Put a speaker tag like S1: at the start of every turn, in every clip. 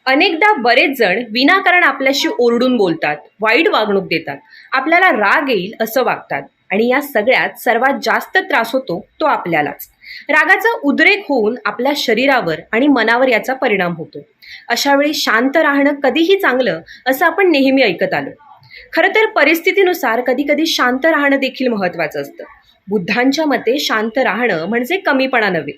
S1: अनेकदा बरेच जण विनाकारण आपल्याशी ओरडून बोलतात, वाईट वागणूक देतात, आपल्याला राग येईल असं वागतात आणि या सगळ्यात सर्वात जास्त त्रास होतो तो आपल्यालाच. रागाचा उद्रेक होऊन आपल्या शरीरावर आणि मनावर याचा परिणाम होतो. अशा वेळी शांत राहणं कधीही चांगलं असं आपण नेहमी ऐकत आलो. खरं तर परिस्थितीनुसार कधी कधी शांत राहणं देखील महत्वाचं असतं. बुद्धांच्या मते शांत राहणं म्हणजे कमीपणा नव्हे.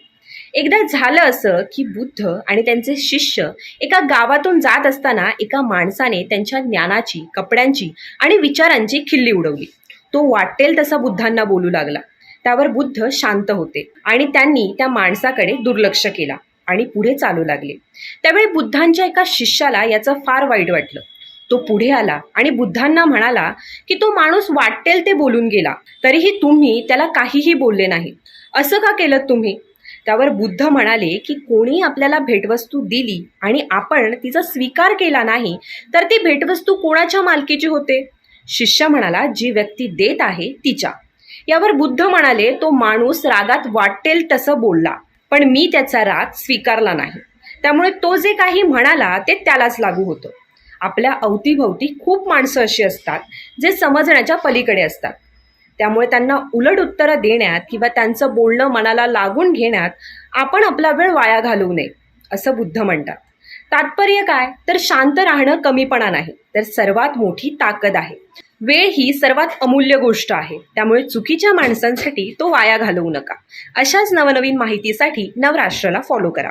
S1: एकदा झालं असं की बुद्ध आणि त्यांचे शिष्य एका गावातून जात असताना एका माणसाने त्यांच्या ज्ञानाची, कपड्यांची आणि विचारांची खिल्ली उडवली. तो वाटेल तसा बुद्धांना बोलू लागला. त्यावर बुद्ध शांत होते आणि त्यांनी त्या माणसाकडे दुर्लक्ष केला आणि पुढे चालू लागले. त्यावेळी बुद्धांच्या एका शिष्याला याचं फार वाईट वाटलं. तो पुढे आला आणि बुद्धांना म्हणाला की तो माणूस वाटेल ते बोलून गेला, तरीही तुम्ही त्याला काहीही बोलले नाही. असं का केलं तुम्ही? त्यावर बुद्ध म्हणाले की कोणी आपल्याला भेटवस्तू दिली आणि आपण तिचा स्वीकार केला नाही तर ती भेटवस्तू कोणाच्या मालकीची होते? शिष्य म्हणाला, जी व्यक्ती देत आहे तिच्या. यावर बुद्ध म्हणाले, तो माणूस रागात वाटेल तसं बोलला, पण मी त्याचा राग स्वीकारला नाही, त्यामुळे तो जे काही म्हणाला ते त्यालाच लागू होतं. आपल्या अवतीभवती खूप माणसं अशी असतात जे समजण्याच्या पलीकडे असतात. त्यामुळे त्यांना उलट उत्तरं देण्यात किंवा त्यांचं बोलणं मनाला लागून घेण्यात आपण आपला वेळ वाया घालवू नये, असं बुद्ध म्हणतात. तात्पर्य काय? तर शांत राहणं कमीपणा नाही, तर सर्वात मोठी ताकद आहे. वेळ ही सर्वात अमूल्य गोष्ट आहे, त्यामुळे चुकीच्या माणसांसाठी तो वाया घालवू नका. अशाच नवनवीन माहितीसाठी नवराष्ट्राला फॉलो करा.